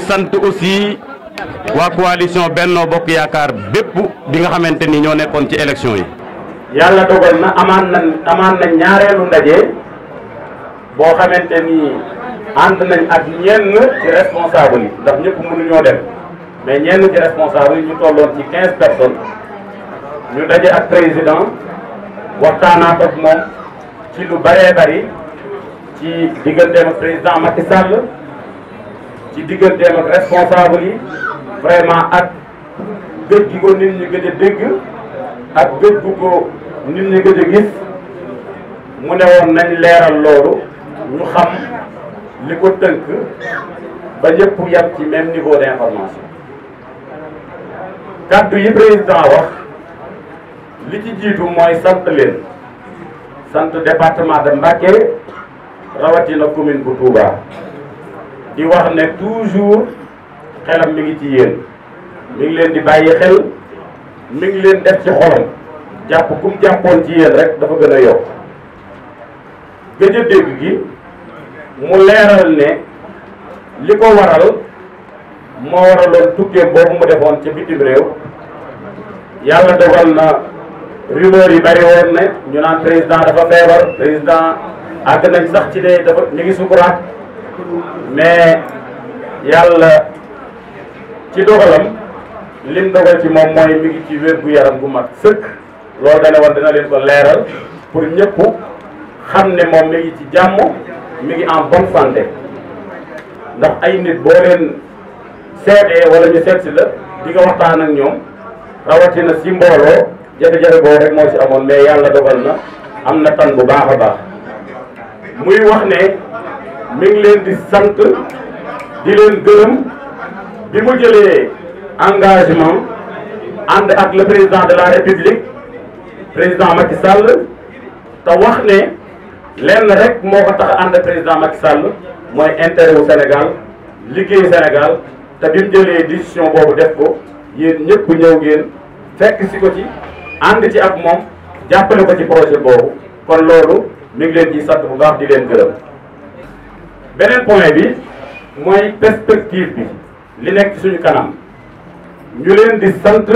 sant aussi waa coalition Benno Bokk Yaakaar bépp bi nga xamante ni ñoo nekkoon ci élection yi. yàlla dogal na amaan na ñaareelu ndaje boo xamante ni ànd nañ ak ñenn ci responsable yi ndax ñëpp mënuñoo dem mais ñenn ci responsable yi ñu tolloon ci 15 personnes ñu daje ak président waxtaanaat ak moom ci lu bëree bëri ci digganteem ak président Macky Sall ci digganteem ak responsable yi vraiment ak gëj gi ko nit ñi gëj a dégg ak gëj gu ko nit ñi gëj a gis mu ne woon nañ leeral loolu ñu xam li ko tënk ba ñëpp yam ci même niveau d'information. kaddu yi président wax li ci jiitu mooy sant leen sant département de Mbacké rawatina commune bu Touba di wax ne toujours xelam mi ngi ci yéen mi ngi leen di bàyyi xel mi ngi leen def ci xolam jàpp kum jàppoon ci yéen rek dafa gën a yokk gëj a dégg gi mu leeral ne li ko waral moo waraloon tukkee boobu mu defoon ca bitim réew yàlla dogal na rumeur yi bari woon ne ñu naan président dafa feebar président àgg nañ sax ci ne dafa ñu ngi sukuraat mais yàlla ci dogalam lim dogal ci moom mooy mi ngi ci wér gu yaram gu mat sëkk loolu dana war dina leen ko leeral pour ñëpp xam ne moom mi ngi ci jàmm mi ngi en bonne santé ndax ay nit boo leen seetee wala ñu seet si la di nga waxtaan ak ñoom rawatina si mbooloo jafe-jafe boobu rek moo si amoon mais yàlla dogal na am na tan bu baax a baax muy wax ne mi ngi leen di sant di leen gërëm bi mu jëlee engagement ànd ak le président de la république président Macky Sall te wax ne lenn rek moo ko tax ànd président Macky Sall mooy intérêt wu Sénégal liggéeyu Sénégal te bi mu jëlee décision boobu def ko yéen ñëpp ñëw ngeen fekk si ko ci ànd ci ak moom jàppale ko ci projet boobu kon loolu mi ngi leen ci sant bu baax di leen gërëm. beneen point bi mooy perspective bi li nekk ci suñu kanam ñu leen di sant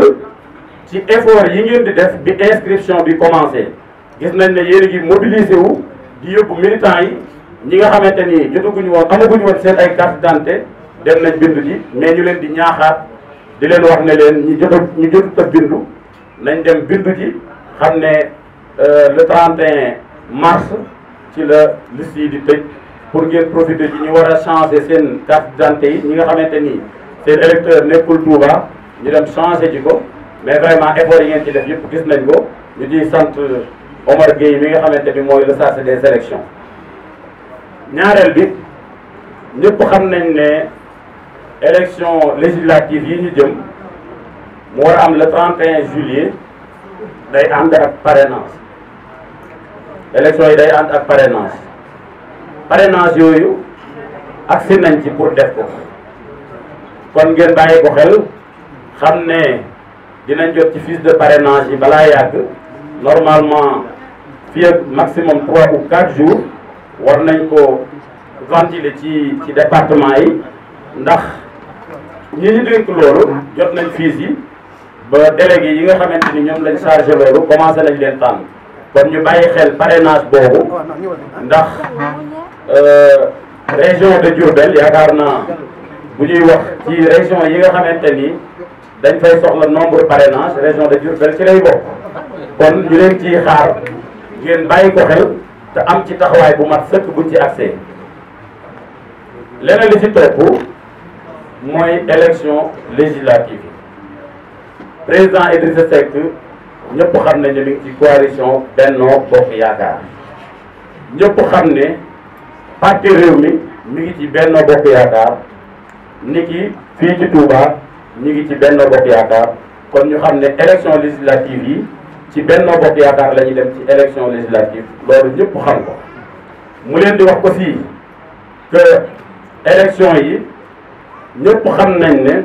ci effort yi ngeen di def bi inscription bi commencé gis nañ ne yéen a ngi mobilisé wu di yóbbu militants yi ñi nga xamante ni jotaguñu woon amaguñu woon seen ay carte d'identité dem nañ bindu ji mais ñu leen di ñaaxaat di leen wax ne leen ñu jotut a bindu nañ dem bindu ji xam ne le 31 mars ci la liste yi di tëj pour ngeen profiter ci ñu war a changer seen carte d'identité yi ñi nga xamante ni seen électeur nekkul Touba ñu dem changer ji ko mais vraiment effort yi ngeen ci def yëpp gis nañ ko ñu di sant Omar Gueye mi nga xamante ni mooy le chargé des élections ñaareel bi ñëpp xam nañ ne élection législative yi ñu jëm mu war a am le 31 juillet day ànd ak parrainage élection yi day ànd ak parrainage yooyu agsi nañ ci pour def ko kon ngeen bàyyi ko xel xam ne dinañ jot ci fiche de parrainage yi balaa yàgg normalement fii ak maximum 3 ou 4 jours war nañ ko ventiler ci département yi ndax ñi ñu dénk loolu jot nañ fiche yi ba délégué yi nga xamante ni ñoom lañ chargé loolu commencé nañ leen tànn kon ñu bàyyi xel parrainage boobu ndax région de Diourbel yaakaar naa bu ñuy wax ci région yi nga xamante ni dañ fay soxla nombre parrainage région de Diourbel ci lay bokk kon ñu leen ciy xaar ngeen bàyyi ko xel te am ci taxawaay bu mat sëkk buñ ci accès leneen li ci topp mooy élection législative président Idrissa Seck ñëpp xam nañ ne mi ngi ci coalition Benno Bokk Yaakaar ñëpp xam ne parti réew mi ngi ci Benno Bokk Yaakaar niki fii ci Touba ñu ngi ci Benno Bokk Yaakaar kon ñu xam ne élection législative yi ci Benno Bokk Yaakaar la ñuy dem ci élection législative loolu ñëpp xam ko mu leen di wax aussi que élection yi ñëpp xam nañ ne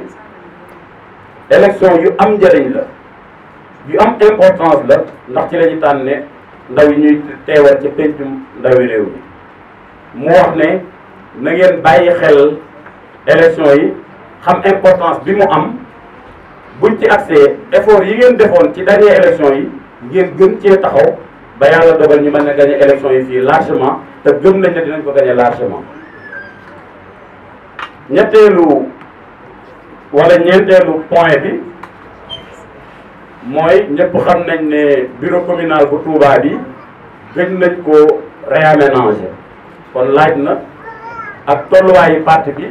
élection yu am njëriñ la yu am importance la ndax ci la ñu tànne ndaw yi ñuy teewal ci pencum ndawi réew mi mu wax ne na ngeen bàyyi xel élection yi xam importance bi mu am buñ ci accès effort yi ngeen defoon ci dernière élection yi ngeen gën cee taxaw ba yàlla dogal ñu mën na gagné élection yi fii largement te gëm nañ ne dinañ ko gagné largement. ñetteelu wala ñeenteelu point bi mooy ñëpp xam nañ ne bureau communal bu Touba bi gëj nañ ko réaménager kon laaj na ak tolluwaayu parti bi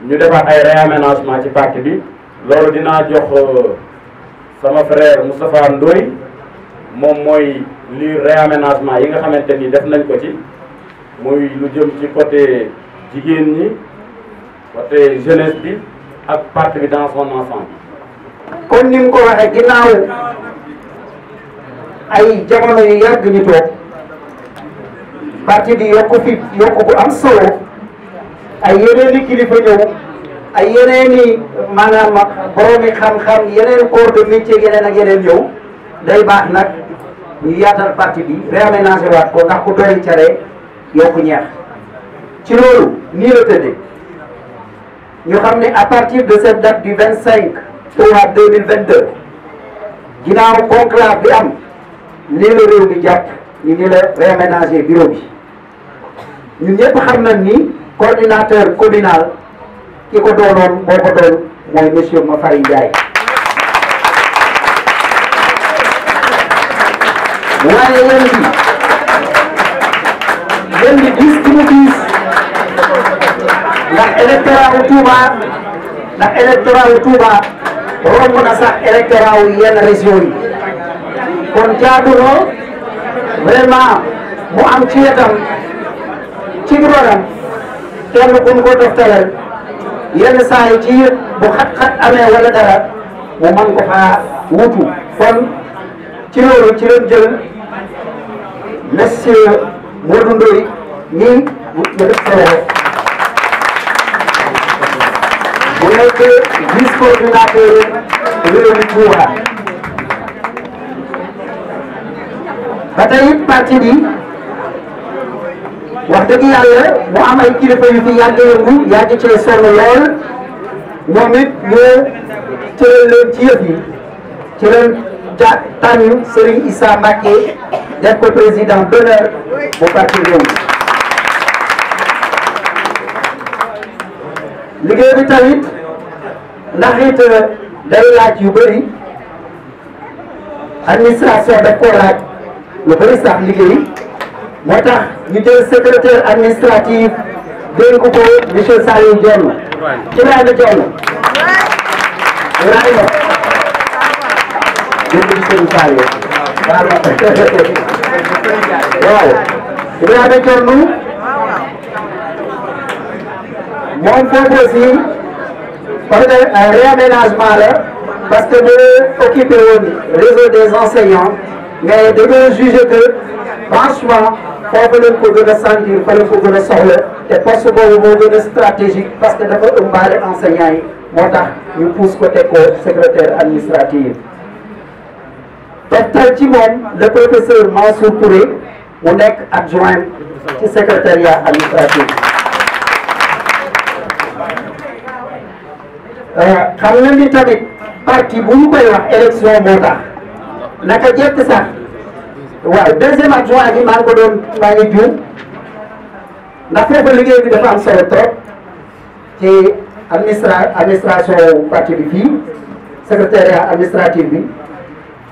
ñu defaat ay réaménagement ci parti bi loolu dinaa jox sama frère Moustapha Ndoye moom mooy li réaménagement yi nga xamante ni def nañ ko ci muy lu jëm ci côté jigéen ñi côté jeunesse bi ak parti bi dans son ensemble. kon ni mu ko waxee ginnaaw ay jamono yu yàgg ñu toog parti bi yokku bu am solo ay yeneeni kilifa ñëw ay yeneeni maanaam boroomi xam-xam yeneen corps de métier yeneen ak yeneen ñëw day baax nag ñu yaatal parti bi réaménager waat ko ndax ku doy care yokku ñeex ci loolu nii la tëddee ñu xam ne à partir de cette date du 25 Touba 2022 ginnaaw conclave bi am lii la réew mi jàpp ni la réaménager bureau bi ñun ñëpp xam nañ ni coordinateur communal ki ko doonoon moo ko doon mooy monsieur Mafari Ndiaye waaye yéen bi gis ki mu gis ndax électorat wu Touba romb na sax électorat wu yenn région yi kon jaadu na vraiment mu am ci wetam ci ronam kenn ku ñu ko doftalal yenn saa yi ci bu xat-xat amee wala dara mu mën ko faa wutu kon ci loolu ci leen jël monsieur Modou Ndoye ñii mu def solo bu nekk vice coordinateur réew mi Touba ba tey parti bi wax dëgg yàlla mu am ay kilifa yu fi yàgg yëngu yàgg cee sonn lool ñoom it ñu cëral leen ci yëf yi ci leen tànn Serigne Issa Mbacké def ko président d'honneur bu parti réew liggéey bi tamit ndax it day laaj yu bëri administration daf koo laaj lu bëri sax liggéey moo tax ñu jël secrétaire administratif dénk ko monsieur Saliou Dione Ibrahima Dione Ibrahima jërëjëf sëñ Saliou waaw Ibrahima Dione moom foofu aussi parce que réaménagement la parce que ñu occupé woon réseau des enseignants mais dañoo jugé que franchement foofu lañ ko gën a sentir fa lañ ko gën a soxla te poste boobu moo gën a stratégique parce que dafa ëmbaale enseignants yi moo tax ñu pousse ko teg ko secrétaire administratif toftal ci moom le professeur Mansour Touré mu nekk adjoint ci secrétariat administratif xam na ni tamit parti bu ñu koy wax élection moo tax naka jekk sax waaw deuxième adjoint bi maa ngi ko doon maa ngi juum ndax foofu liggéey bi dafa am solo trop ci administration parti bi fii secrétariat administratif bi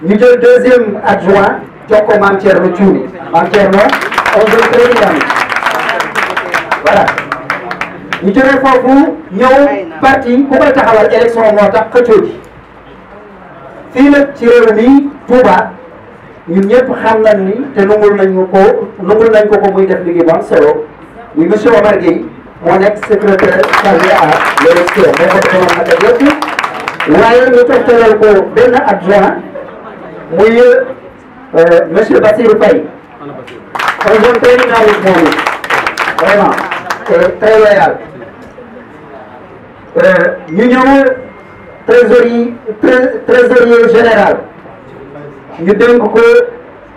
ñu jël deuxième adjoint jox ko Mame Thierno Thioune Mame Thierno on veut président voilà ñu jógee foofu ñëw parti ku koy taxawal élection moo tax xëccoo ji fii nag ci réew mi Touba ñun ñëpp xam nañ ni te nungul nañ ko muy def liggéey bu am solo muy monsieur Omar Gueye moo nekk secrétaire chargé à l'élection moo ko defoon naka jëpp waaye ñu toftalal ko benn adjoint muy monsieur Bassirou Faye un jeune très dynamique moom vraiment très loyal ñu ñëw trésorier général ñu dénk ko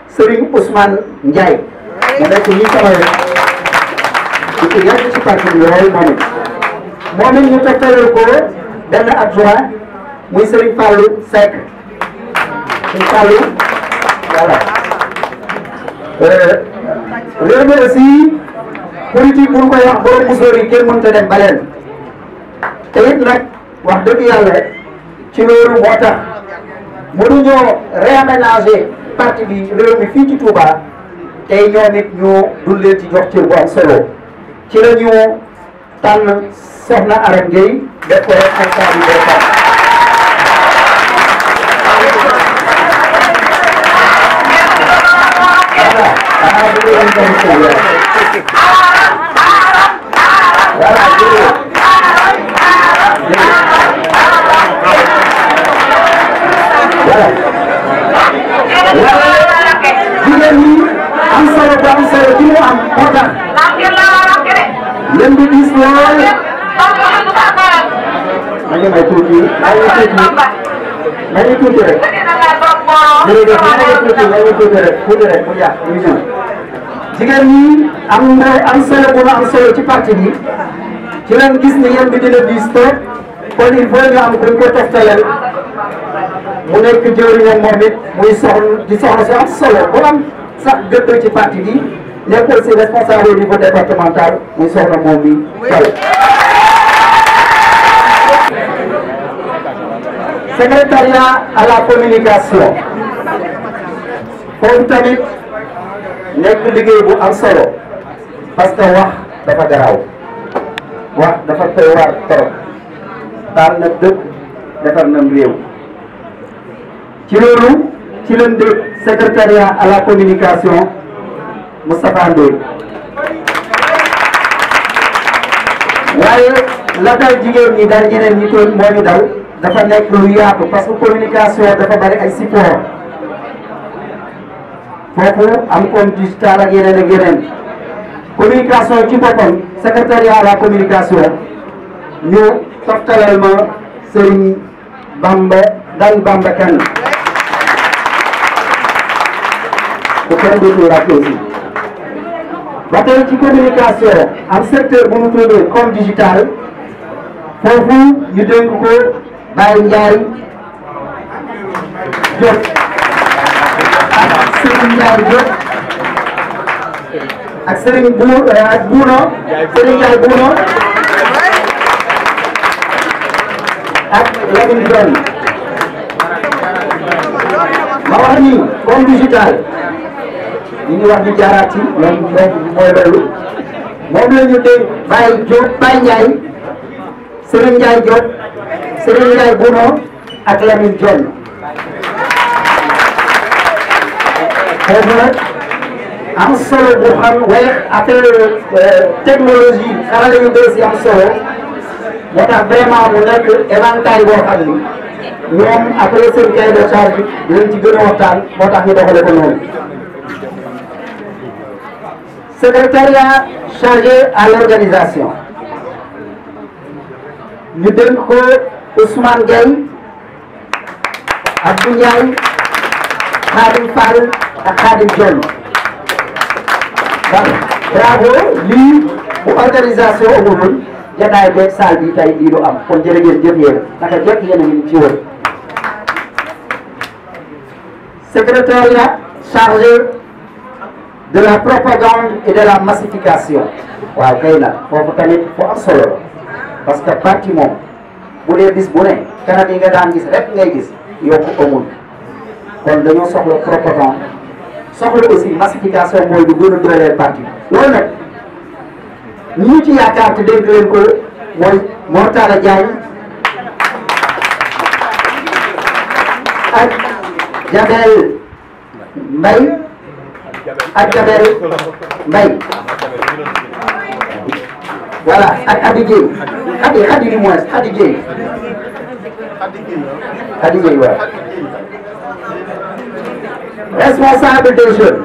Serigne Ousmane Ndiaye mu nekk ñi sama wet di ko yàgg ci parti bi lool moom moom it ñu toftalal ko benn adjoint muy Serigne Fallou Seck Serigne Fallou voilà réew mi aussi politique bu ñu koy wax borom musóor yi kenn mënut a dem baleen te it nag wax dëgg yàlla ci loolu moo tax mënuñoo réaménager parti bi réew mi fii ci Touba tey ñoom it ñu dul leen ci jox cër bu am solo ci la ñu tànn Soxna Arame Gueye def ko responsable des femmes. jigéen ñi am solo bu am solo ci mu am moo tax yéen di gis lool nañu may tuuti nañu tuuti rek jërëjëf nañu tuuti rek mu yàq ñu ñëw jigéen ñi am solo bu am solo ci parti bi ci leen gis ni yéen bi dina diis toog kon il faut ñu am kuñ ko toftalal mu nekk jëwriñam moom it muy soxna si am solo bu am sax gëdd ci parti bi nekk aussi responsable au niveau départemental muy soxna moom bi Thiaw. secrétariat à la communication foofu tamit nekk liggéey bu am solo parce que wax dafa garaaw wax dafa koy war torop taal na dëkk defar na réew ci loolu ci leen de secrétariat à la communication Moustapha Ndoye waaye la dal jigéen ñi dal ñeneen ñi toon moo ñu dal dafa nekk lu yaatu parce que communication dafa bari ay support foofu am comme digital ak yeneen communication ci boppam secrétariat à la communication ñu toftalal ma Serigne Bamba Kane bu kenn dootul laajte aussi ba tey ci communication am secteur bu ñu tuddee comme digital foofu ñu dénk ko Baye Ndiaye Diop ak Serigne Ndiaye Diop ak Serigne Bouno Serigne Ndiaye Bouno ak Lamine Dione ma wax ni comme digital ñu ngi wax di jaaraat ci loolu mooy loolu moom la ñu dégg Baye Diop Baye Ndiaye Serigne Ndiaye Diop Serigne Ndiaye Bouno ak Lamine Dione foofu nag am solo bu xam waaye affaire technologie xarala yu bees yi am solo moo tax vraiment mu nekk éventail boo xam ni ñoom après seen cahier de charge dinañ ci gën a waxtaan moo tax ñu doxale ko noonu. secrétariat chargé à l'organisation ñu dénk ko Ousmane Gueye Abdou Ndiaye Khadim Fall ak Khadim Dione bravo lii bu organisation amul jataay beeg salle bi tey lii du am kon jërë ngeen jëf yéen naka jekk yéen a ngi ci wër secrétariat chargé de la propagande et de la massification waaw kay nag foofu tamit fu am solo la parce que parti moom bu dee bis bu ne kanam yi nga daan gis rek ngay gis yokku amul kon dañoo soxla propagande soxla aussi massification mooy lu gën a dooleel parti loolu nag ñu ci yaakaar te dégg leen ko mooy Mortala Diagne ak Jabel Mbaye ak Jabel Mbaye voilà ak Adi Gueye Adi du moins Adi Gueye waaw responsable des jeunes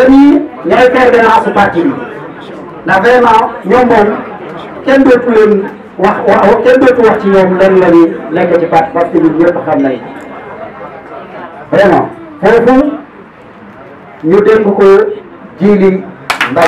yi ñooy permanence su parti bi ndax vraiment ñoom moom kenn dootu leen kenn dootu wax ci ñoom lan la ñuy nekk ci parti parce que ñun ñëpp xam nañ vraiment foofu ñu dénk ko Djili Mbaye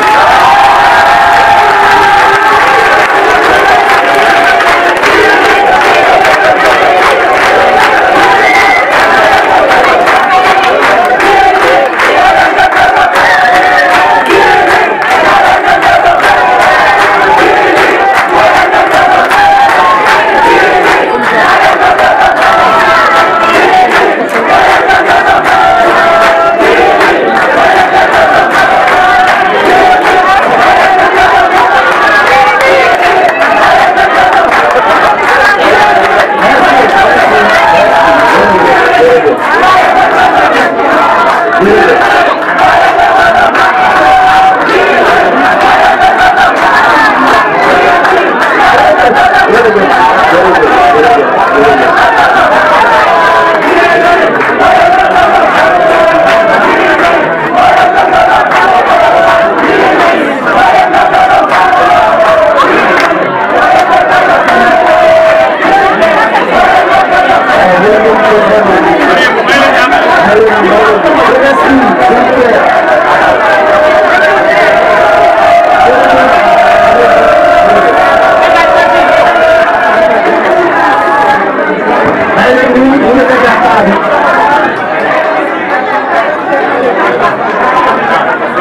bi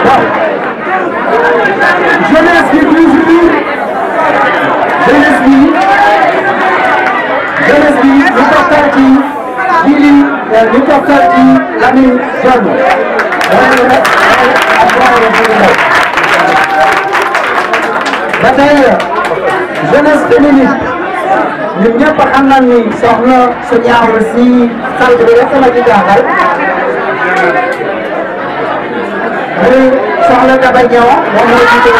bon jeunesse bi toujours jeunesse bi ñu toftal ci Djily ñu toftal ci Lamine Dione ba tey jeunesse féminine ñun ñëpp xam nañ ni soxna su ñaawul si sant bi rek la ci jaaxal muy soxna Daba Diaw moom mooy jiite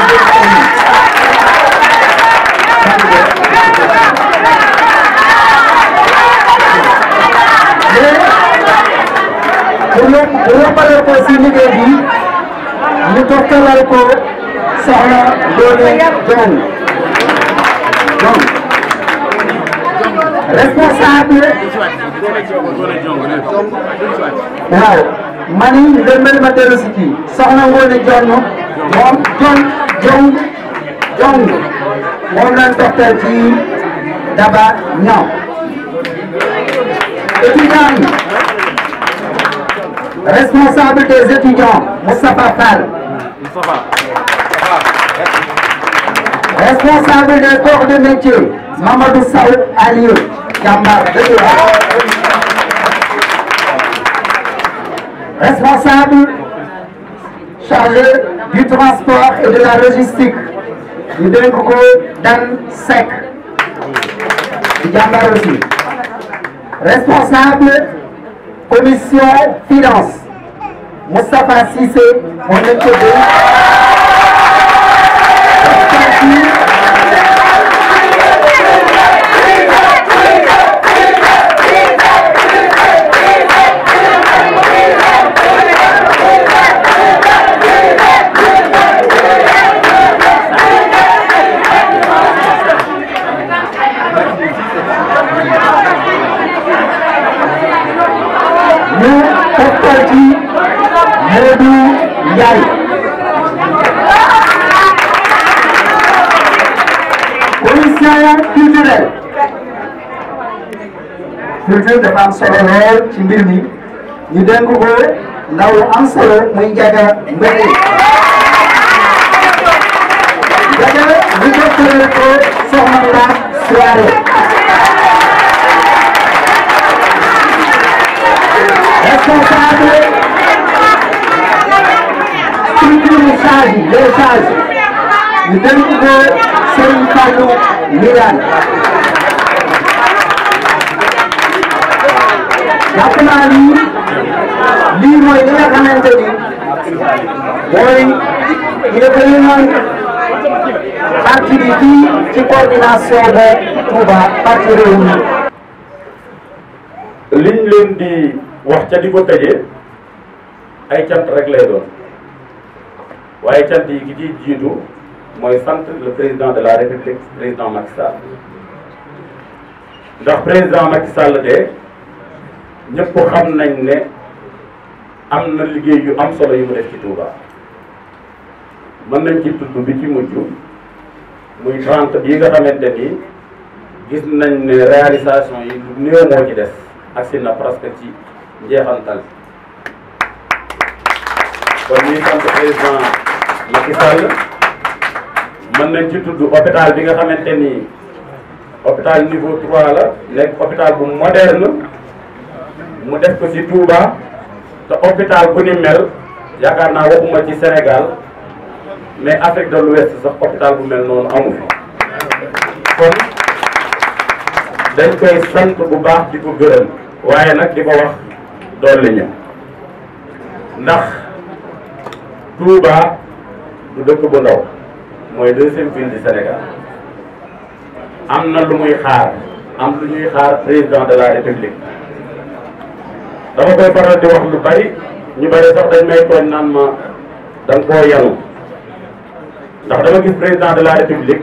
bu yombalee ko si liggéey bi ñu toftalal ko soxna Ngoné Dione donc responsable waaw mani ndembel ma dellu si kii soxna Ngoné Dione moom Dione moom lañ toftal ci Daba Niang étudiant yi responsable des étudiants Moustapha Fall responsable des corps de métier Mamadou Sow Aliou jàmbaar dëgg responsable chargé du transport et de la logistique ñu dénk ko Dan Seck di jàmbaar aussi responsable commission finance Moustapha Cissé moom lañ ko dégg culture dafa am solo lool ci mbir mi ñu dénk ko ndaw lu am solo muy Ndiaga Mbéri Ndiaga ñu jottale ko soxna la soirée responsable structure les charges ñu dénk ko Serigne Fallou Milane jàpp naa ni lii mooy li nga xamante ni mooy il est vraiment parti bi fii ci coordination de Touba parti Rewmi. liñ leen di wax ca di ko tëjee ay cant rek lay doon waaye cant yi ki ciy jiitu mooy sant le président de la République président Macky Sall ndax président Macky Sall de ñëpp xam nañ ne am na liggéey yu am solo yu mu def ci Touba mën nañ ci tudd bi ci mujj muy 30 bii nga xamante ni gis nañ ne réalisation yi lu néew moo ci des agsi na presque ci njeexantal kon ñuy sant président Macky Sall mën nañ ci tudd hôpital bi nga xamante ni hôpital niveau 3 la nekk hôpital bu moderne mu def ko ci Touba te hôpital bu ni mel yaakaar naa waxuma ci Sénégal mais Afrique de l'Ouest sax hôpital bu mel noonu amu fi kon dañ koy sant bu baax di ko gërëm waaye nag di ko wax dolli ñu ndax Touba du dëkk bu ndaw mooy deuxième ville du Sénégal am na lu muy xaar am lu ñuy xaar président de la République dama koy faral di wax lu bari ñu bari sax dañ may tooñ naan ma da nga koo yanu ndax dama gis président de la République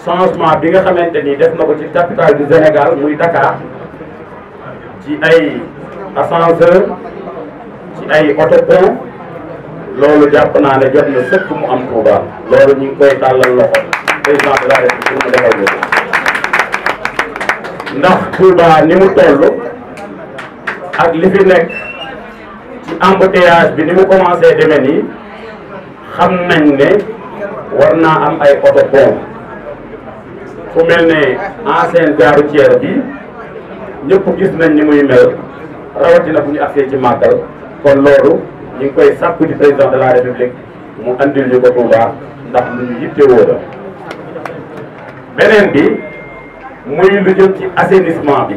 changement bi nga xamante ni def na ko ci capitale du Sénégal muy Dakar ci ay ascenseur ci ay autopont loolu jàpp naa ne jot na sëkk mu am Touba loolu ñu ngi koy tàllal loxo président de la République mu defal ñu ndax Touba ni mu toll ak li fi nekk ci embouteillage bi ni mu commencé demee nii xam nañ ne war naa am ay oto pont fu mel ne ancienne gare routière bi ñëpp gis nañ ni muy mel rawatina bu ñu agsee ci màggal kon loolu ñu ngi koy sàkku ci président de la république mu andil ñu ko Touba ndax lu ñu yittewoo la. beneen bi muy lu jëm ci assainissement bi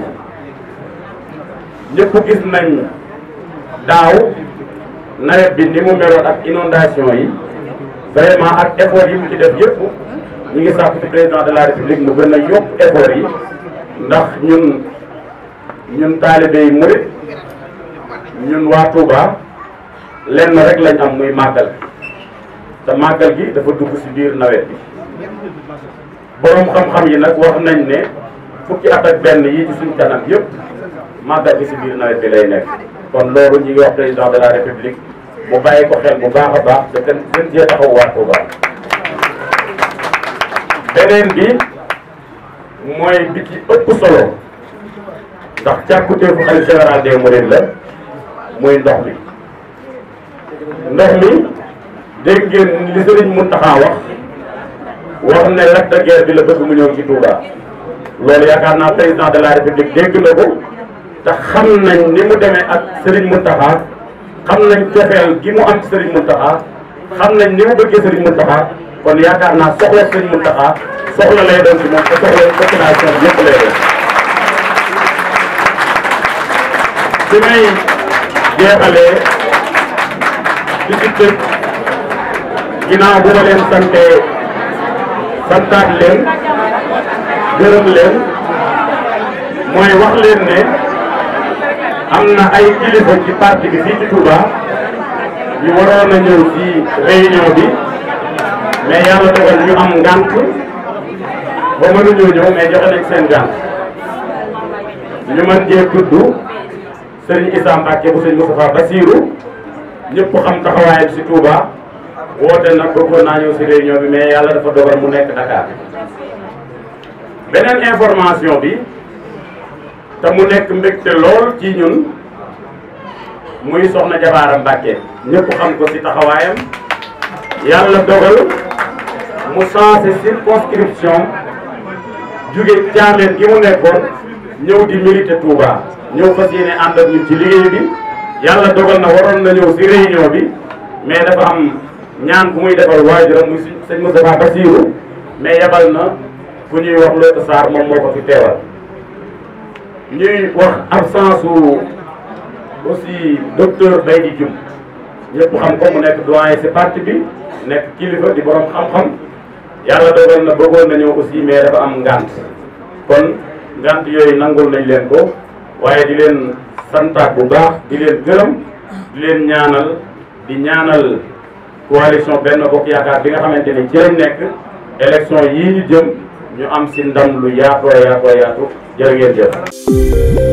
ñëpp gis nañ daaw nawet bi ni mu meloon ak inondation yi vraiment ak effort yi mu ci def yëpp ñu ngi sàkku ci président de la république mu gën a yokk effort yi ndax ñun taalibe yi murit ñun waa Touba lenn rek lañ am muy màggal te màggal gi dafa dugg ci biir nawet bi boroom xam-xam yi nag wax nañ ne fukki at ak benn yi ci suñ kanam yëpp màggal gi ci biir nawet bi lay nekk kon loolu ñu ngi wax président de la république mu bàyyi ko xel bu baax a baax te gën cee taxaw waa Touba. beneen bi mooy bi ci ëpp solo ndax càkkutéefu xalifa général des mourides la muy ndox mi dégg ngeen li Serigne Mountakha wax ne Lac de Guiers bi la bëgg mu ñëw ci Touba loolu yaakaar naa président de la république dégg na ko te xam nañ ni mu demee ak Serigne Mountakha xam nañ cofeel gi mu am ci Serigne Mountakha xam nañ ni mu bëggee Serigne Mountakha kon yaakaar naa soxla Serigne Mountakha soxla lay doon ci moom te soxla population bi yëpp lay doon. fi may jeexalee di ci tëj ginnaaw bu ma leen santaat leen gërëm leen mooy wax leen ne am na ay kilifa ci parti bi fii ci Touba ñu waroon a ñëw ci réunion bi mais yàlla dogal ñu am ngànt ba mënuñoo ñëw mais joxe nañ seen ngànt ñu mën cee tudd Serigne Issa Mbacké bu Serigne Moustapha Bassirou ñëpp xam taxawaayam ci Touba woote nag bëggoon naa ñëw ci réunion bi mais yàlla dafa dogal mu nekk Dakar. beneen information bi te mu nekk mbégte lool ci ñun muy soxna Jabaara Mbacké ñëpp xam ko ci taxawaayam yàlla dogal mu changé circonscription jóge Thiamène gi mu nekkoon ñëw di milité Touba ñëw fas yéene ànd ak ñun ci liggéey bi yàlla dogal na waroon na ñëw ci réunion bi mais dafa am ñaan bu muy defal waajuram muy sëñ Moustapha Bassirou mais yebal na fu ñuy wax Loota Sarr moom moo ko fi teewal ñuy wax absence su aussi docteur Baydi Dioum ñëpp xam ko mu nekk doyen ci parti bi nekk kilifa di borom xam-xam yàlla dogal na bëggoon na ñëw aussi mais dafa am ngant kon ngant yooyu nangul nañ leen ko waaye di leen santaat bu baax di leen gërëm di leen ñaanal coalition Benno Bokk Yaakaar bi nga xamante ni ci lañ nekk élection yii ñu jëm ñu am ci ndam lu yaatoo yaatu jërë ngeen jëf